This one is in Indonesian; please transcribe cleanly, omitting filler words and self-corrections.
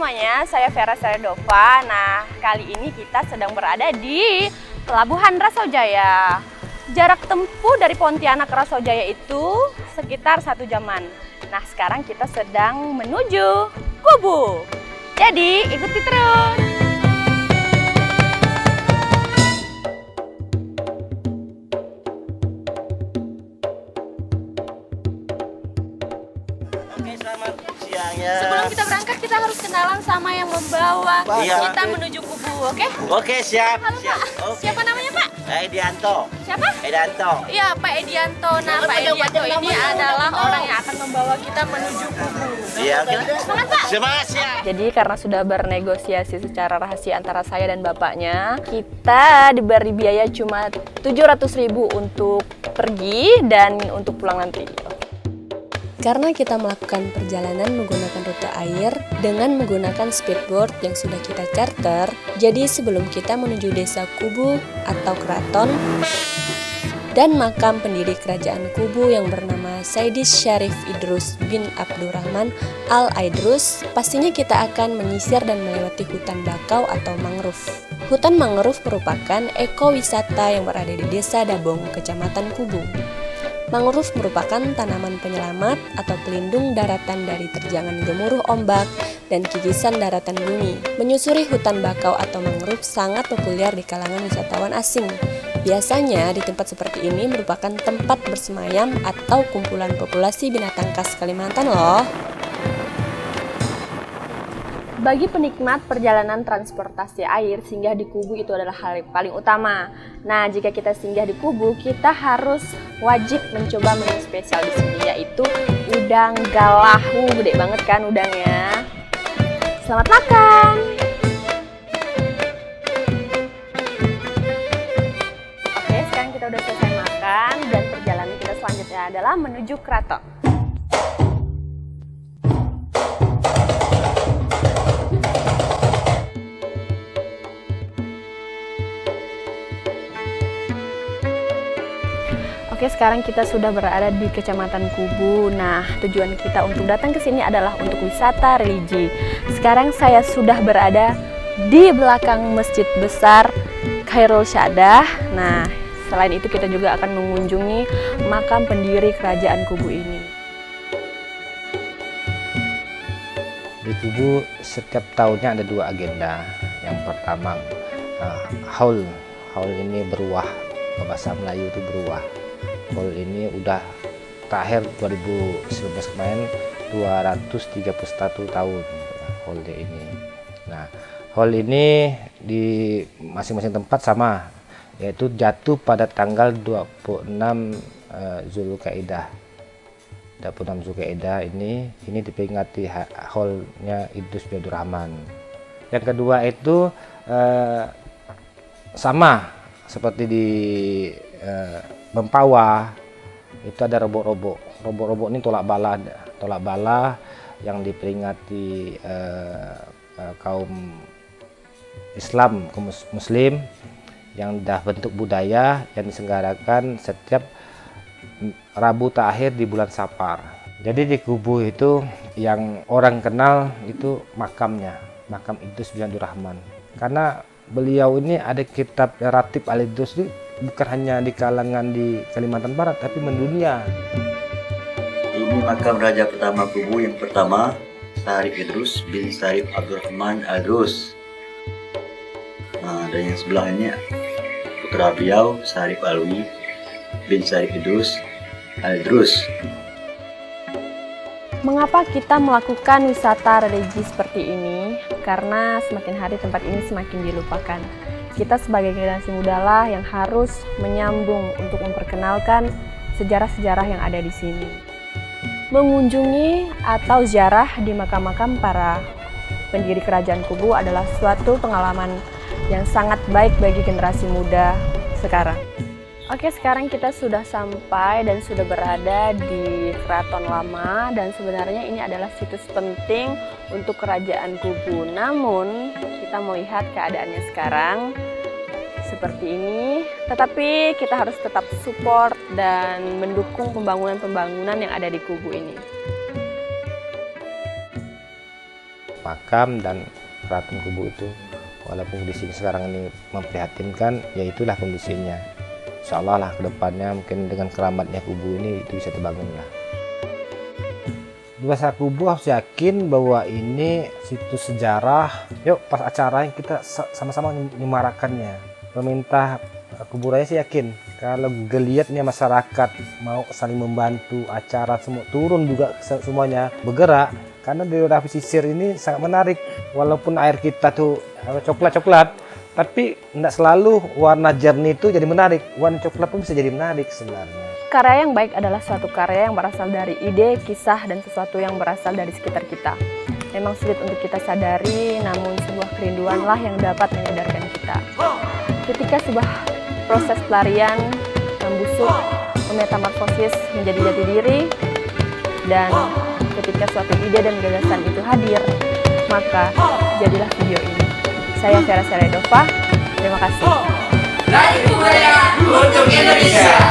semuanya, saya Vera Saredova. Nah, kali ini kita sedang berada di Pelabuhan Rasojaya. Jarak tempuh dari Pontianak ke Rasojaya itu sekitar 1 jaman. Nah, sekarang kita sedang menuju Kubu. Jadi, ikuti terus. Sebelum kita berangkat, kita harus kenalan sama yang membawa kita menuju Kubu, oke? Oke, siap. Halo, siap. Pak. Oke. Siapa namanya, Pak? Edianto. Siapa? Edianto. Iya, Pak Edianto. Nah, Pak Edianto ini adalah orang yang akan membawa kita menuju Kubu. Iya, oke. Semangat, Pak! Semangat, siap. Jadi karena sudah bernegosiasi secara rahasia antara saya dan bapaknya, kita diberi biaya cuma 700.000 untuk pergi dan untuk pulang nanti. Karena kita melakukan perjalanan menggunakan rute air dengan menggunakan speedboat yang sudah kita charter, jadi sebelum kita menuju desa Kubu atau keraton dan makam pendiri kerajaan Kubu yang bernama Saidis Syarif Idrus bin Abdurrahman Al-Aidrus, pastinya kita akan menyisir dan melewati hutan bakau atau mangrove. Hutan mangrove merupakan ekowisata yang berada di desa Dabong, kecamatan Kubu. Mangrove merupakan tanaman penyelamat atau pelindung daratan dari terjangan gemuruh ombak dan kikisan daratan bumi. Menyusuri hutan bakau atau mangrove sangat populer di kalangan wisatawan asing. Biasanya di tempat seperti ini merupakan tempat bersemayam atau kumpulan populasi binatang khas Kalimantan loh. Bagi penikmat perjalanan transportasi air, singgah di Kubu itu adalah hal yang paling utama. Nah, jika kita singgah di Kubu, kita harus wajib mencoba menu spesial di sini, yaitu udang galahu. Gede banget kan udangnya. Selamat makan! Oke, sekarang kita udah selesai makan dan perjalanan kita selanjutnya adalah menuju keraton. Oke, sekarang kita sudah berada di Kecamatan Kubu. Nah, tujuan kita untuk datang ke sini adalah untuk wisata religi. Sekarang saya sudah berada di belakang Masjid Besar Khairul Syadah. Nah, selain itu kita juga akan mengunjungi makam pendiri kerajaan Kubu ini. Di Kubu setiap tahunnya ada 2 agenda. Yang pertama, haul. Haul ini beruah, bahasa Melayu itu beruah. Haul ini udah terakhir 2019 kemarin 231 tahun haul ini. Nah, haul ini di masing-masing tempat sama, yaitu jatuh pada tanggal 26 Zulkaidah. 26 Zulkaidah ini diperingati haulnya Idrus bin Abdurrahman. Yang kedua itu sama seperti di Mempawah, itu ada robok-robok. Robok-robok ini tolak bala yang diperingati kaum Islam, kaum Muslim, yang dah bentuk budaya yang diselenggarakan setiap Rabu terakhir di bulan Safar. Jadi di Kubu itu yang orang kenal itu makamnya, makam Idrus bin Abdurrahman. Karena beliau ini ada kitab Ratib Al-Idrus itu bukan hanya di kalangan di Kalimantan Barat, tapi mendunia. Ini makam raja pertama Kubu yang pertama, Syarif Idrus bin Syarif Abdurrahman Al-Idrus. Nah, dan yang sebelah ini putra beliau, Syarif Alwi bin Syarif Idrus Al-Idrus. Mengapa kita melakukan wisata religi seperti ini? Karena semakin hari tempat ini semakin dilupakan. Kita sebagai generasi muda lah yang harus menyambung untuk memperkenalkan sejarah-sejarah yang ada di sini. Mengunjungi atau ziarah di makam-makam para pendiri kerajaan Kubu adalah suatu pengalaman yang sangat baik bagi generasi muda sekarang. Oke, sekarang kita sudah sampai dan sudah berada di Keraton Lama, dan sebenarnya ini adalah situs penting untuk kerajaan Kubu. Namun, kita melihat keadaannya sekarang seperti ini, tetapi kita harus tetap support dan mendukung pembangunan-pembangunan yang ada di Kubu ini. makam dan keraton Kubu itu. Walaupun kondisinya sekarang ini memprihatinkan, ya itulah kondisinya. Insya Allah lah kedepannya mungkin dengan keramatnya Kubu ini itu bisa terbangun lah. Di Pasar Kubu harus yakin bahwa ini situs sejarah. Yuk pas acara yang kita sama-sama menyemarakannya. Pemerintah Kubu Raya sih yakin kalau geliatnya masyarakat mau saling membantu, acara semua turun juga semuanya bergerak, karena di daerah pesisir ini sangat menarik. Walaupun air kita tuh coklat-coklat, tapi tidak selalu warna jernih itu jadi menarik. Warna coklat pun bisa jadi menarik sebenarnya. Karya yang baik adalah suatu karya yang berasal dari ide, kisah, dan sesuatu yang berasal dari sekitar kita. Memang sulit untuk kita sadari, namun sebuah kerinduanlah yang dapat menyadarkan kita. Ketika sebuah proses pelarian membusuk, memetamorfosis menjadi jati diri, dan ketika suatu ide dan gagasan itu hadir, maka jadilah video ini. Saya Vera Seredova, terima kasih. Dari budaya untuk Indonesia.